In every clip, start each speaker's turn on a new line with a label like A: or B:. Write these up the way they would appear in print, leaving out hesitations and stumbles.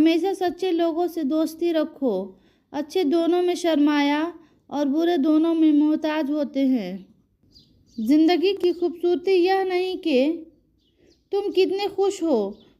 A: हमेशा सच्चे लोगों से दोस्ती रखो। अच्छे दोनों में शर्माया और बुरे दोनों में मोहताज होते हैं। ज़िंदगी की खूबसूरती यह नहीं कि तुम कितने खुश हो,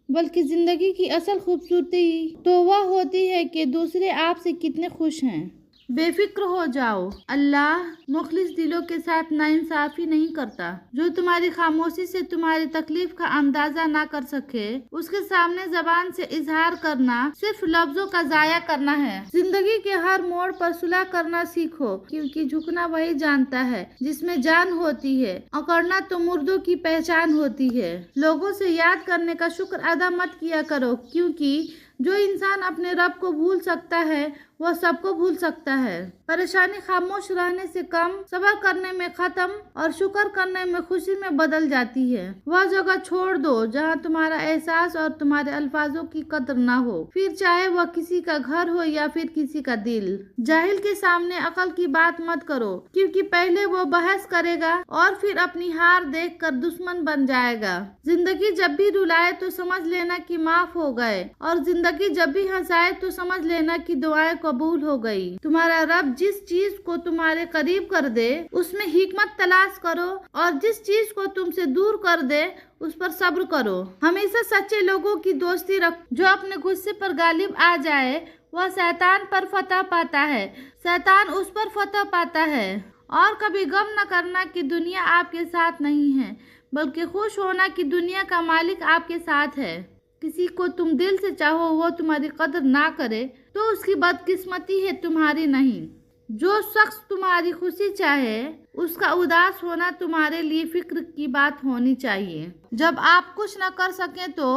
A: बल्कि ज़िंदगी की असल खूबसूरती तो वह होती है कि दूसरे आपसे कितने खुश हैं। बेफिक्र हो जाओ, अल्लाह मुखलिस दिलों के साथ नाइंसाफ़ी नहीं करता। जो तुम्हारी खामोशी से तुम्हारी तकलीफ का अंदाजा ना कर सके, उसके सामने जबान से इजहार करना सिर्फ लफ्जों का जाया करना है। जिंदगी के हर मोड़ पर सुलह करना सीखो, क्योंकि झुकना वही जानता है जिसमें जान होती है। अकड़ना तो मुर्दों की पहचान होती है। लोगों से याद करने का शुक्र अदा मत किया करो, क्योंकि जो इंसान अपने रब को भूल सकता है वह सबको भूल सकता है। परेशानी खामोश रहने से कम, सब्र करने में खत्म और शुक्र करने में खुशी में बदल जाती है। वह जगह छोड़ दो जहाँ तुम्हारा एहसास और तुम्हारे अल्फाजों की कदर ना हो, फिर चाहे वह किसी का घर हो या फिर किसी का दिल। जाहिल के सामने अकल की बात मत करो, क्योंकि पहले वो बहस करेगा और फिर अपनी हार देख कर दुश्मन बन जाएगा। जिंदगी जब भी रुलाए तो समझ लेना कि माफ हो गए, और जिंदगी जब भी हंसाए तो समझ लेना कि दुआएं कबूल हो गई। तुम्हारा रब जिस चीज को तुम्हारे करीब कर दे उसमें हिकमत तलाश करो, और जिस चीज को तुमसे दूर कर दे उस पर सब्र करो। हमेशा सच्चे लोगों की दोस्ती रख। जो अपने गुस्से पर गालिब आ जाए वह शैतान पर फतह पाता है, शैतान उस पर फतह पाता है। और कभी गम न करना कि दुनिया आपके साथ नहीं है, बल्कि खुश होना कि दुनिया का मालिक आपके साथ है। किसी को तुम दिल से चाहो वो तुम्हारी कदर ना करे तो उसकी बदकिस्मती है, तुम्हारी नहीं। जो शख्स तुम्हारी खुशी चाहे उसका उदास होना तुम्हारे लिए फिक्र की बात होनी चाहिए। जब आप कुछ न कर सकें तो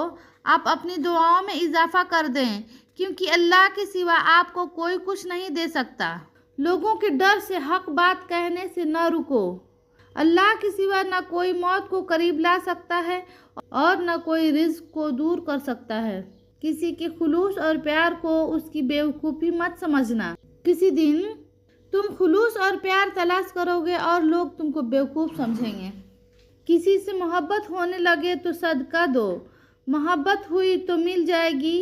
A: आप अपनी दुआओं में इजाफा कर दें, क्योंकि अल्लाह के सिवा आपको कोई कुछ नहीं दे सकता। लोगों के डर से हक बात कहने से न रुको। अल्लाह के सिवा न कोई मौत को करीब ला सकता है और न कोई रिज्क को दूर कर सकता है। किसी के खुलूस और प्यार को उसकी बेवकूफ़ी मत समझना। किसी दिन तुम खुलूस और प्यार तलाश करोगे और लोग तुमको बेवकूफ़ समझेंगे। किसी से मोहब्बत होने लगे तो सदका दो। मोहब्बत हुई तो मिल जाएगी,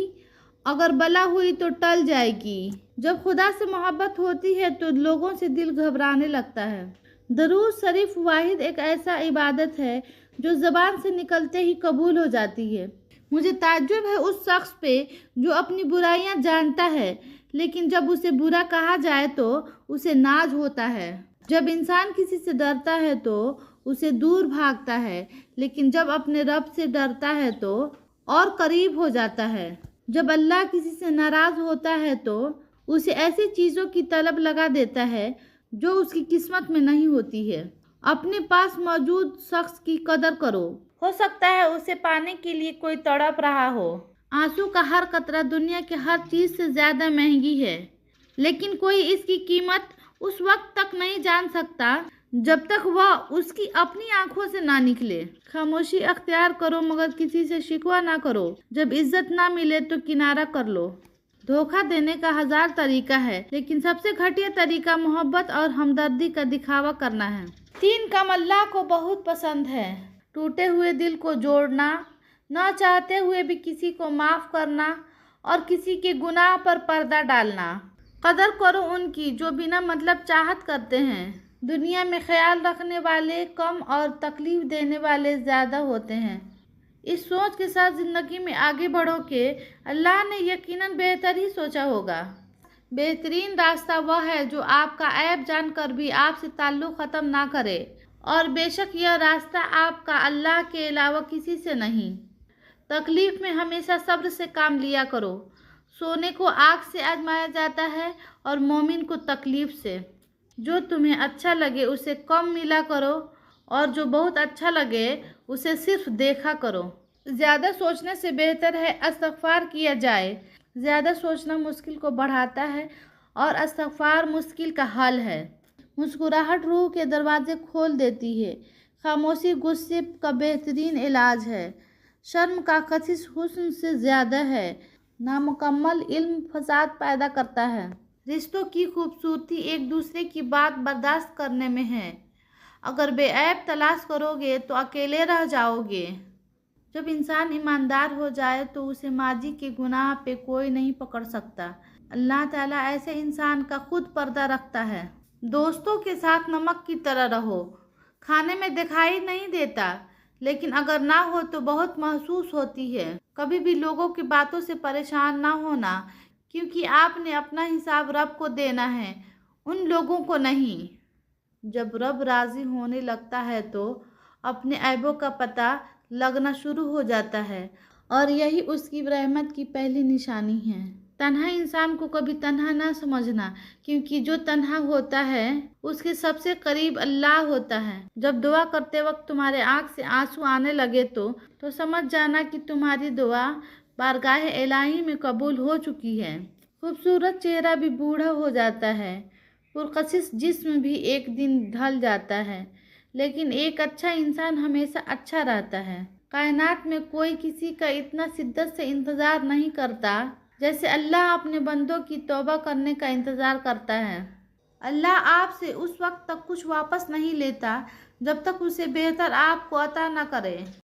A: अगर बला हुई तो टल जाएगी। जब खुदा से मोहब्बत होती है तो लोगों से दिल घबराने लगता है। दरूद शरीफ वाहिद एक ऐसा इबादत है जो ज़बान से निकलते ही कबूल हो जाती है। मुझे ताज्जुब है उस शख्स पे जो अपनी बुराइयां जानता है, लेकिन जब उसे बुरा कहा जाए तो उसे नाज होता है। जब इंसान किसी से डरता है तो उसे दूर भागता है, लेकिन जब अपने रब से डरता है तो और करीब हो जाता है। जब अल्लाह किसी से नाराज़ होता है तो उसे ऐसी चीज़ों की तलब लगा देता है जो उसकी किस्मत में नहीं होती है। अपने पास मौजूद शख्स की कदर करो, हो सकता है उसे पाने के लिए कोई तड़प रहा हो। आंसू का हर कतरा दुनिया के हर चीज़ से ज़्यादा महंगी है, लेकिन कोई इसकी कीमत उस वक्त तक नहीं जान सकता जब तक वह उसकी अपनी आंखों से ना निकले। खामोशी अख्तियार करो, मगर किसी से शिकवा ना करो। जब इज्जत ना मिले तो किनारा कर लो। धोखा देने का 1000 तरीका है, लेकिन सबसे घटिया तरीका मोहब्बत और हमदर्दी का दिखावा करना है। 3 काम अल्लाह को बहुत पसंद है: टूटे हुए दिल को जोड़ना, न चाहते हुए भी किसी को माफ़ करना, और किसी के गुनाह पर पर्दा डालना। कदर करो उनकी जो बिना मतलब चाहत करते हैं। दुनिया में ख्याल रखने वाले कम और तकलीफ देने वाले ज़्यादा होते हैं। इस सोच के साथ ज़िंदगी में आगे बढ़ो कि अल्लाह ने यकीनन बेहतर ही सोचा होगा। बेहतरीन रास्ता वह है जो आपका ऐब जानकर भी आपसे ताल्लुक़ ख़त्म ना करे, और बेशक यह रास्ता आपका अल्लाह के अलावा किसी से नहीं। तकलीफ़ में हमेशा सब्र से काम लिया करो। सोने को आग से आजमाया जाता है और मोमिन को तकलीफ़ से। जो तुम्हें अच्छा लगे उसे कम मिला करो, और जो बहुत अच्छा लगे उसे सिर्फ देखा करो। ज़्यादा सोचने से बेहतर है इस्तग़फ़ार किया जाए। ज़्यादा सोचना मुश्किल को बढ़ाता है और इस्तग़फ़ार मुश्किल का हल है। मुस्कुराहट रूह के दरवाजे खोल देती है। खामोशी गुस्से का बेहतरीन इलाज है। शर्म का कशिश हुस्न से ज़्यादा है। नामुकम्मल इल्म फसाद पैदा करता है। रिश्तों की खूबसूरती एक दूसरे की बात बर्दाश्त करने में है। अगर बेऐब तलाश करोगे तो अकेले रह जाओगे। जब इंसान ईमानदार हो जाए तो उसे माजी के गुनाह पे कोई नहीं पकड़ सकता। अल्लाह ताला ऐसे इंसान का खुद पर्दा रखता है। दोस्तों के साथ नमक की तरह रहो। खाने में दिखाई नहीं देता, लेकिन अगर ना हो तो बहुत महसूस होती है। कभी भी लोगों की बातों से परेशान ना होना, क्योंकि आपने अपना हिसाब रब को देना है, उन लोगों को नहीं। जब रब राज़ी होने लगता है तो अपने ऐबों का पता लगना शुरू हो जाता है, और यही उसकी रहमत की पहली निशानी है। तन्हा इंसान को कभी तन्हा ना समझना, क्योंकि जो तन्हा होता है उसके सबसे करीब अल्लाह होता है। जब दुआ करते वक्त तुम्हारे आँख से आंसू आने लगे तो समझ जाना कि तुम्हारी दुआ बारगाह इलाही में कबूल हो चुकी है। खूबसूरत चेहरा भी बूढ़ा हो जाता है, पुरकशिश जिस्म भी एक दिन ढल जाता है, लेकिन एक अच्छा इंसान हमेशा अच्छा रहता है। कायनात में कोई किसी का इतना शिद्दत से इंतज़ार नहीं करता जैसे अल्लाह अपने बंदों की तौबा करने का इंतज़ार करता है। अल्लाह आपसे उस वक्त तक कुछ वापस नहीं लेता जब तक उसे बेहतर आपको अता न करे।